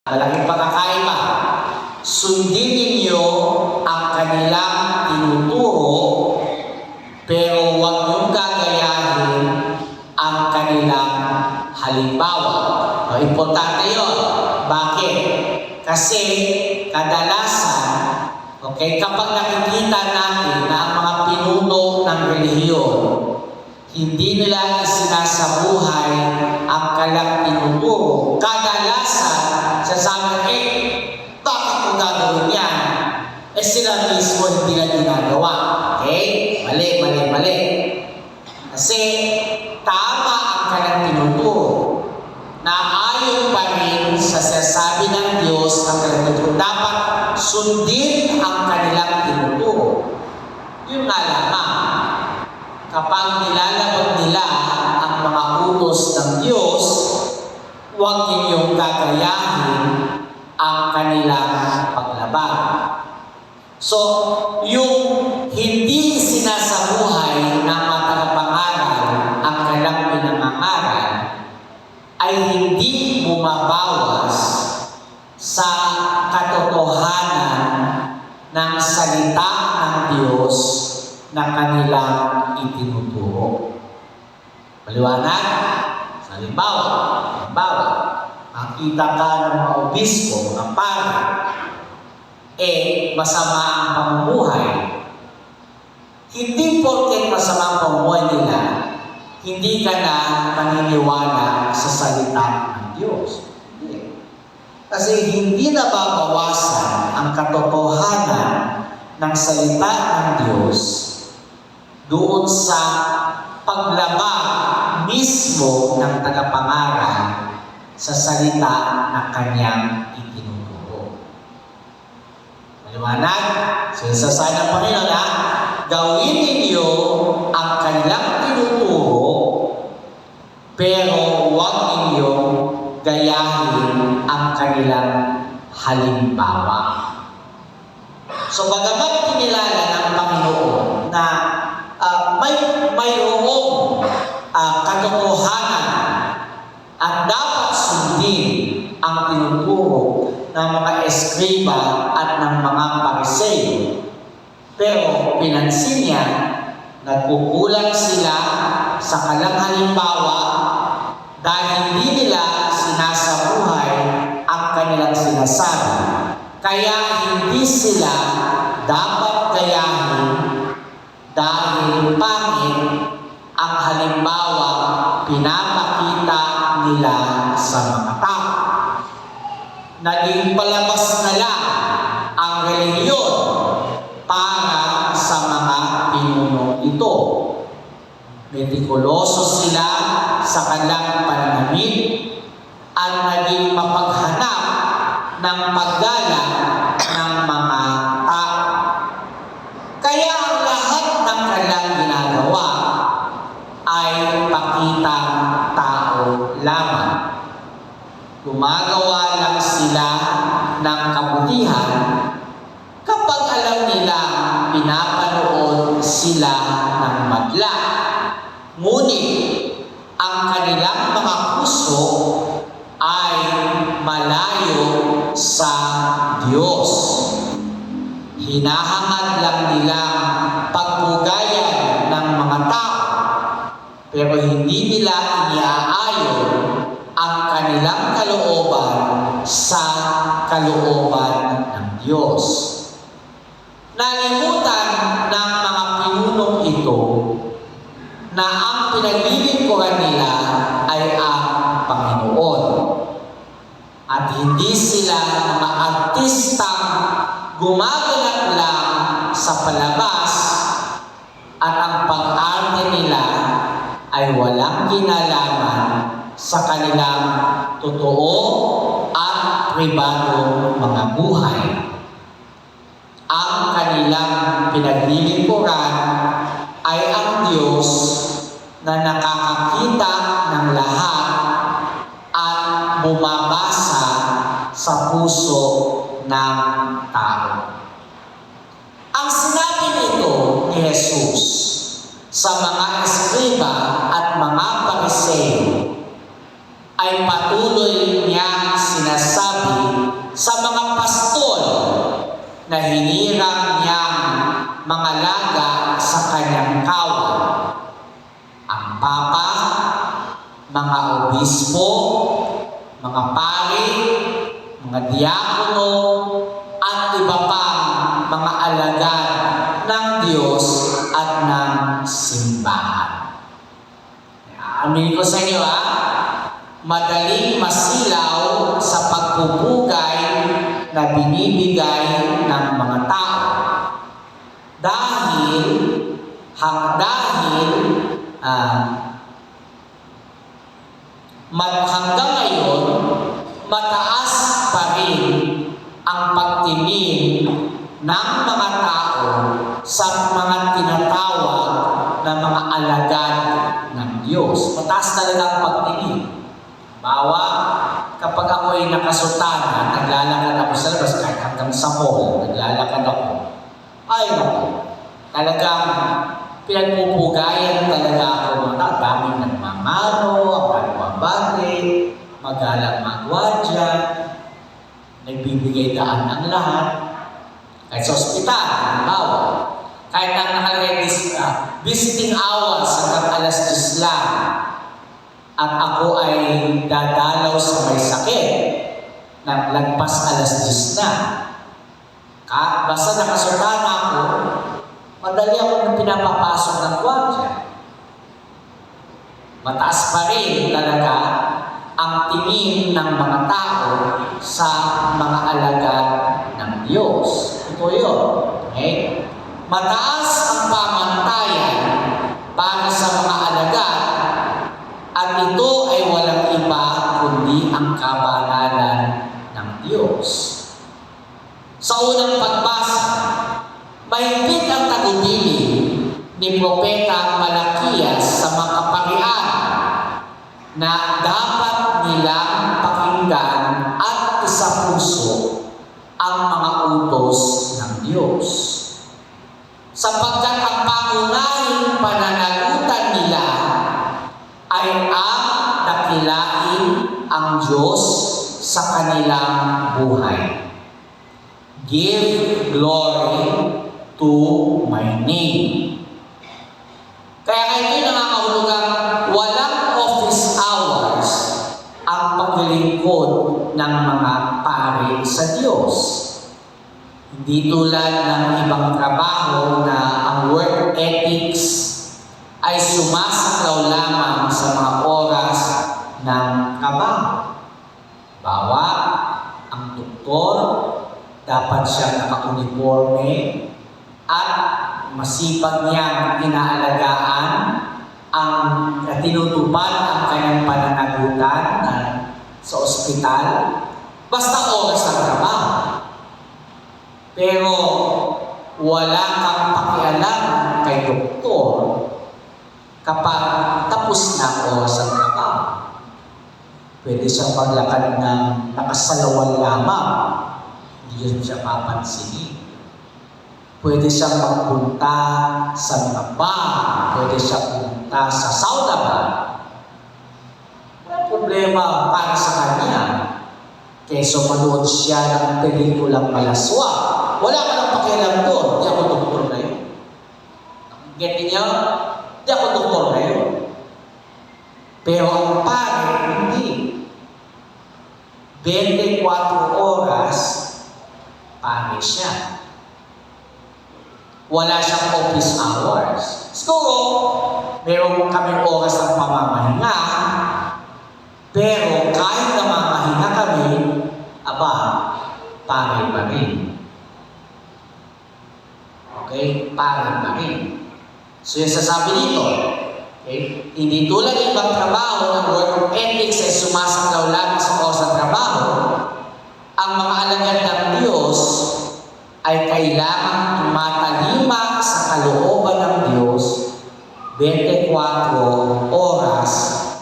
Malaking pagkakaiba. Sundin ninyo ang kanilang tinuturo, pero huwag niyong gagayahin ang kanilang halimbawa. Importante yun. Bakit? Kasi kadalasan, kapag nakikita natin na ang mga pinuno ng relihiyon, hindi nila isinasabuhay ang kanilang tinuturo. Kadalasan, sasabi, bakit ko gagawin yan? Sila mismo hindi na ginagawa. Mali. Kasi tama ang kanilang tinuturo na ayon pa rin sa sasabi ng Diyos ang kanilang tinuturo. Dapat sundin ang kanilang tinuturo. Yung nga lamang, kapag nilalabag nila ang mga utos ng Diyos, huwag ninyong gagayahin ang kanilang paglabag. So, yung hindi sinasabuhay ng mga tagapangaral ang kanilang pinangangaral ay hindi bumabawas sa katotohanan ng salita ng Diyos na kanilang itinuturo. Maliwanag? Halimbawa, makita ka ng mga obispo, mga pari, masama ang pamumuhay. Hindi porket masama ang pamumuhay nila, hindi ka na maniniwala sa salita ng Diyos. Hindi. Kasi hindi nababawasan ang katotohanan ng salita ng Diyos doon sa paglabag mismo ng tagapangaral sa salita na kanyang itinuturo. Maliwanag? So, sasabi ng Panginoon na gawin ninyo ang kanilang tinuturo, pero huwag ninyong gayahin ang kanilang halimbawa. So, bagamat kinilala ng Panginoon na mayroong katotohanan at dapat sundin ang tinuturo ng mga eskriba at ng mga Pariseo, pero pinansin niya, nagkukulang sila sa kanilang halimbawa dahil hindi nila sinasabuhay ang kanilang sinasabi. Kaya hindi sila dapat gayahin dahil pangit ang halimbawa pinapakita nila sa mga tao. Naging palabas na lang ang relihiyon para sa mga pinuno ito. Metikuloso sila sa kanilang pananamit at naging mapaghanap ng paggalang ng mga tao. Kaya ang lahat ng kanilang ginagawa ay pakitang tao lamang. Gumagawa lang sila ng kabutihan kapag alam nila pinapanood sila ng madla. Ngunit ang kanilang mga puso ay malayo sa Diyos. Hinahangad lang nila pagpugayan ng mga tao, pero hindi nila iniaayon ang kanilang kalooban sa kalooban ng Diyos. Nalimutan ng mga pinunong ito na ang pinaglilingkuran nila ay ang Panginoon. At hindi sila mga artistang gumaganap lang sa palabas at ang pag-arte nila ay walang kinalaman sa kanilang totoo at pribadong mga buhay. Ang kanilang pinaglilingkuran ay ang Diyos na nakakakita ng lahat at bumabasa sa puso ng tao. Ang sinabi nito ni Jesus sa mga eskriba at mga Pariseo ay patuloy niyang sinasabi sa mga pastol na hinirang niyang mga laga sa kanyang kawal. Ang papa, mga obispo, mga pari, mga diakono, at iba pang mga alagad ng Diyos at ng simbahan. Amin ko sa inyo madaling masilaw sa pagpupugay na binibigay ng mga tao. Dahil hanggang ngayon, mataas pa rin ang pagtingin ng mga tao sa mga tinatawag na mga alagad ng Diyos. Mataas talaga ang pagtingin. Bawa, kapag ako ay nakasutana, naglalakad ako sa labas, kahit hanggang sa mall, naglalakad ako. Ay, naku, talagang pinagpupugayan talaga ako mga daming nagmamano, ang nagmabate, magalang magwadya, nagbibigay daan ang lahat. Kahit sa ospital, halimbawa, kahit ang nakalagay visiting hours hanggang alas 10 lang, at ako ay dadalaw sa may sakit na lagpas alas 10 na. Basta nakasutana ako, madali ako na pinapapasok ng gwardiya. Mataas pa rin talaga ang tingin ng mga tao sa mga alagad ng Diyos. Ito yun. Okay? Mataas ang pamantayan para sa mga alagad, at ito ay walang iba kundi ang kabanalan ng Diyos. Sa unang pagbasa, mahigpit ang tagubilin ni Propeta Malakias sa mga kaparian na dapat nilang pakinggan at isapuso ang mga utos ng Diyos. Sapagkat ang pangunahing pananagutan nila ay ang dakilain ang Diyos sa kanilang buhay. Give glory to my name. Kaya kayo nangangahulugang walang office hours ang paglilingkod ng mga pari sa Diyos. Hindi tulad ng ibang trabaho na ang work ethics ay sumasaklaw lamang sa mga oras ng trabaho. Bawa, ang doktor, dapat siyang naka-uniforme at masipag niyang inaalagaan ang tinutupad ang kanyang pananagutan sa ospital, basta oras ng trabaho. Pero wala kang pakialam kay doktor kapag tapos na ang oras ng trabaho. Pwede siyang maglakad ng nakasalawan lamang, hindi siya papansinin. Pwede siyang magpunta sa mga bar, pwede siyang pumunta sa sauna bar. Walang problema para sa kanya. Kaysa manood siya ng pelikulang malaswa. Wala ka ng pakialam doon. Di ako doktor na yun. Get niyo? Di ako doktor na yun. Pero ang pare, hindi. 24 oras, pare siya. Wala siyang office hours. Siguro, meron kami oras ng pamamahinga, pero kahit namamahinga kami, pare pa rin. Okay? Pare pa rin. So yung sasabi dito, okay? Hindi tulad ng ibang trabaho ng work ethics ay sumasaklaw lang sa oras ng trabaho, ang mga alagad ng Diyos ay kailangang tumatalima sa kalooban ng Diyos 24 oras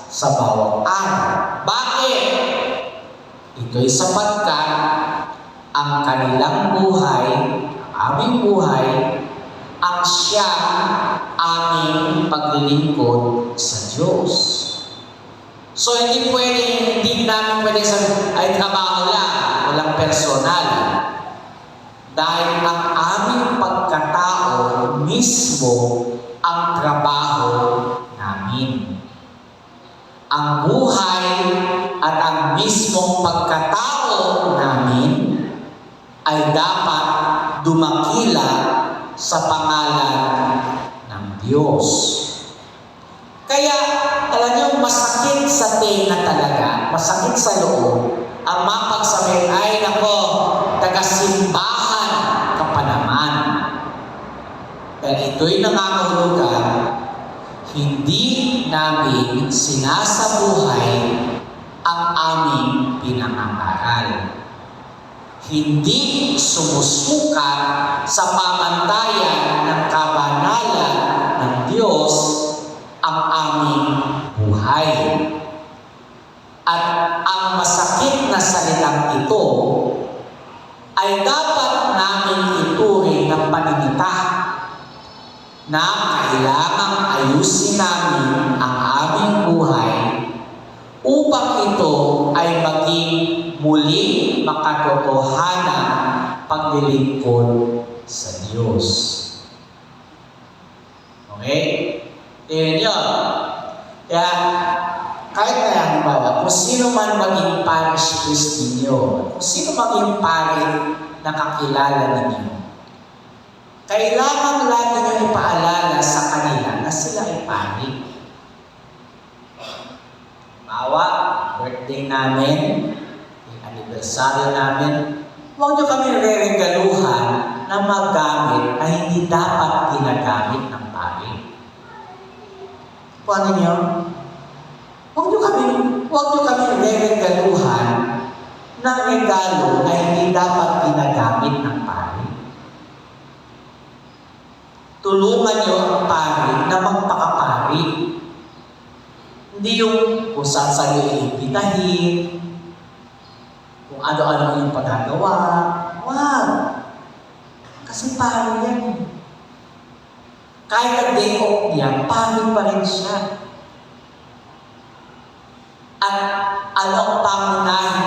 sa bawat araw. Bakit? Ito'y sapagkat ang kanilang buhay, aming buhay, ang siyang aming paglilingkod sa Diyos. So hindi namin pwede sa ay trabaho lang, walang personal dahil ang aming pagkatao mismo ang trabaho namin. Ang buhay at ang mismong pagkatao namin ay dapat dumakila sa pangalan ng Diyos. Kaya, alam niyo, masakit sa tenga talaga, masakit sa loob, ang mapagsabi ay, nako, taga-simbahan ka pa naman. Dahil ito'y nangangahulugan, hindi namin sinasabuhay ang aming pinangangaral. Hindi sumusukat sa pamantayan ng kabanalan ng Diyos ang aming buhay. At ang masakit na salitang ito ay dapat namin ituring ng paninita na kailangang ayusin namin ang aming buhay upang ito ay maging muli makatotohanan paglilingkod sa Diyos. Okay? Tingnan nyo. Kaya, kahit na yan, kung sino man maging parish priest ninyo, kung sino maging pari na kakilala ninyo, kailangan lagi nyo ipaalala sa kanila na sila ay pari. Bawa, birthday namin, anibersaryo namin, huwag nyo kami re-regaluhan na magamit na hindi dapat ginagamit ng pari. Paano nyo? Huwag nyo kami re-regaluhan na regalo ay hindi dapat ginagamit ng pari. Tulungan nyo ang pari na magpakapari. Hindi yung kung saan yung iimbitahin, kung ano-ano yung pagagawa. Wag! Kasi pari yan. Kahit ang day off niya, pari pa rin siya. At anong pangunahin